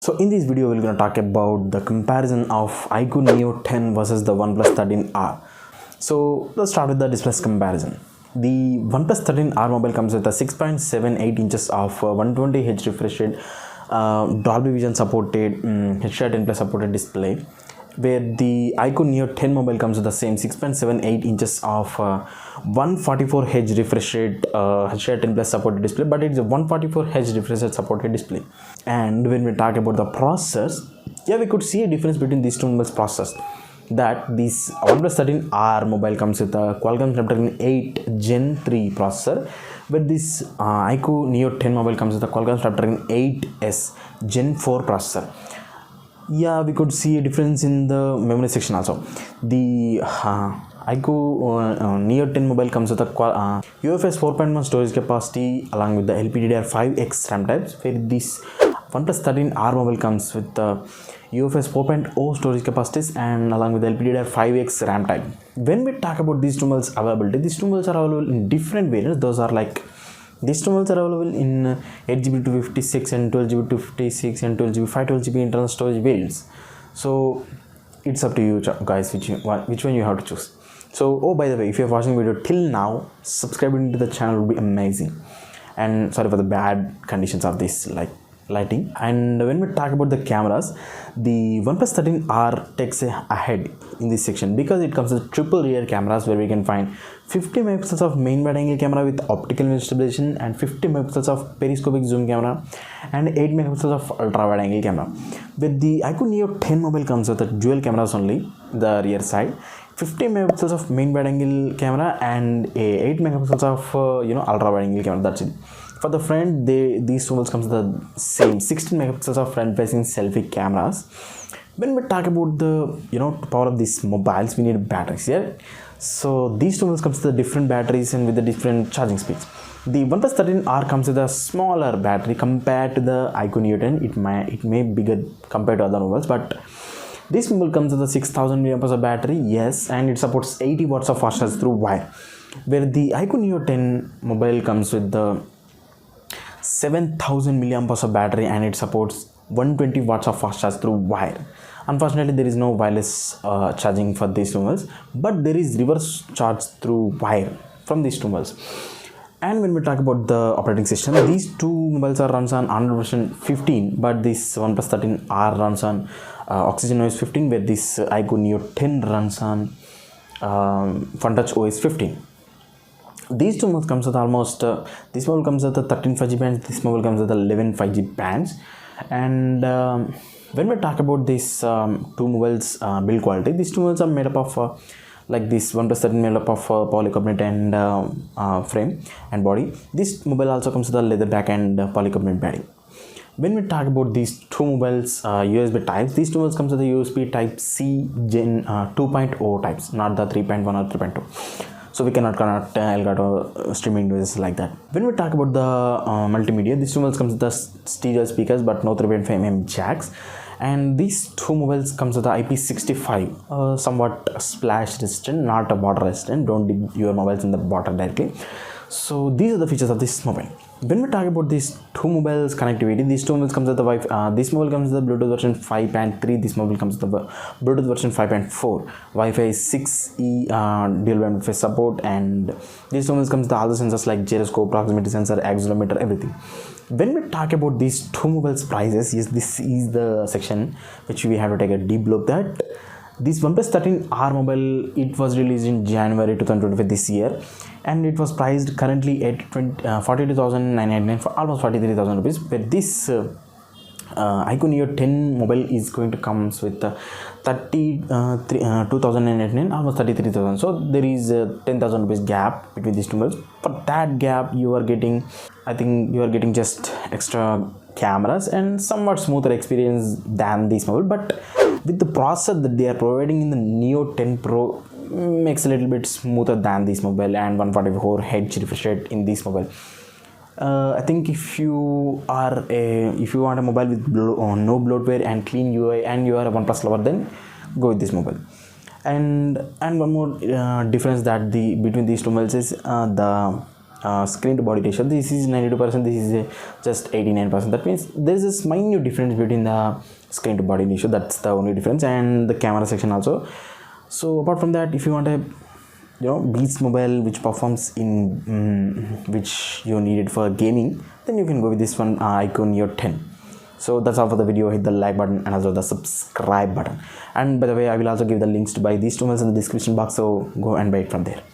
So in this video we're going to talk about the comparison of iQOO Neo10 versus the OnePlus 13R. So let's start with the display comparison. The OnePlus 13R mobile comes with a 6.78 inches of 120Hz refresh rate, Dolby Vision supported, HDR10 Plus supported display, where the iQOO Neo10 mobile comes with the same 6.78 inches of 144Hz refresh rate, HDR10 Plus supported display, but it's a 144Hz refresh rate supported display. And when we talk about the processors, yeah, we could see a difference between these two mobiles processors. That this OnePlus 13R mobile comes with a Qualcomm Snapdragon 8 Gen 3 processor, but this iQOO Neo10 mobile comes with a Qualcomm Snapdragon 8S Gen 4 processor. Yeah, we could see a difference in the memory section also. The iQOO Neo10 mobile comes with a UFS 4.1 storage capacity along with the LPDDR5X RAM types, where this OnePlus 13R mobile comes with the UFS 4.0 storage capacities and along with the LPDDR5X RAM type. When we talk about these two mobiles availability, these two mobiles are available in different variants. Those are like, these two mobiles are available in 8GB to 56 and 12GB to 56 and 12GB 512GB internal storage variants. So it's up to you guys which one you have to choose. So, oh, by the way, if you're watching the video till now, subscribing to the channel would be amazing. And sorry for the bad conditions of this lighting. And when we talk about the cameras, the OnePlus 13R takes ahead in this section because it comes with triple rear cameras, where we can find 50 megapixels of main wide angle camera with optical image stabilization and 50 megapixels of periscopic zoom camera and 8 megapixels of ultra wide angle camera. With the iQOO Neo10 mobile comes with the dual cameras only, the rear side, 50 megapixels of main wide angle camera and 8 megapixels of ultra wide angle camera. That's it. For the front, these mobiles comes with the same 16 megapixels of front facing selfie cameras. When we talk about the power of these mobiles, we need batteries here. So these two mobiles comes with the different batteries and with the different charging speeds. The OnePlus 13R comes with a smaller battery compared to the iQOO Neo10. It may be bigger compared to other mobiles, but this mobile comes with a 6000 mAh of battery, yes, and it supports 80 watts of fast charge through wire. Where the iQOO Neo10 mobile comes with the 7000 mAh of battery and it supports 120 watts of fast charge through wire. Unfortunately, there is no wireless charging for these two mobiles, but there is reverse charge through wire from these two mobiles. And when we talk about the operating system, these two mobiles are runs on Android version 15, but this OnePlus 13R runs on Oxygen OS 15, where this iQOO Neo10 runs on FunTouch OS 15. These two mobiles comes with almost this mobile comes with the 13 5G bands, this mobile comes with the 11 5G bands. And when we talk about these two mobiles build quality, these two mobiles are made up of like this OnePlus 13 made up of polycarbonate and frame and body. This mobile also comes with a leather back and polycarbonate body. When we talk about these two mobiles USB types, these two mobiles comes with the USB type C Gen 2.0 types, not the 3.1 or 3.2. So we cannot connect Elgato streaming devices like that. When we talk about the multimedia, these two mobiles comes with the stereo speakers but no 3.5mm jacks. And these two mobiles comes with the IP65, somewhat splash resistant, not a water resistant. Don't dig your mobiles in the water directly. So these are the features of this mobile. When we talk about these two mobiles connectivity, these two mobiles comes with the Wi-Fi. This mobile comes with the Bluetooth version 5.3. This mobile comes with the Bluetooth version 5.4. Wi-Fi 6E dual band Wi-Fi support, and these two mobiles comes with all the sensors like gyroscope, proximity sensor, accelerometer, everything. When we talk about these two mobiles prices, yes, this is the section which we have to take a deep look at. This OnePlus 13R mobile, it was released in January 2025 this year, and it was priced currently at 42,999 for almost 43,000 rupees. But this iQOO Neo10 mobile is going to comes with 2,999, almost 33,000. So there is a 10,000 rupees gap between these two mobiles. For that gap, you are getting, I think you are getting just extra cameras and somewhat smoother experience than this mobile. But with the processor that they are providing in the Neo 10 Pro, makes a little bit smoother than this mobile, and 144Hz refresh rate in this mobile. I think if you want a mobile with no bloatware and clean UI and you are a OnePlus lover, then go with this mobile. And one more difference that between these two mobiles is the screen to body ratio, this is 92%, this is just 89%. That means there is a minute difference between the screen to body ratio. That's the only difference. And the camera section also. So apart from that, if you want a beast mobile which performs in which you need it for gaming, then you can go with this one, iQOO Neo10. So that's all for the video. Hit the like button and also the subscribe button. And by the way, I will also give the links to buy these two mobiles in the description box, so go and buy it from there.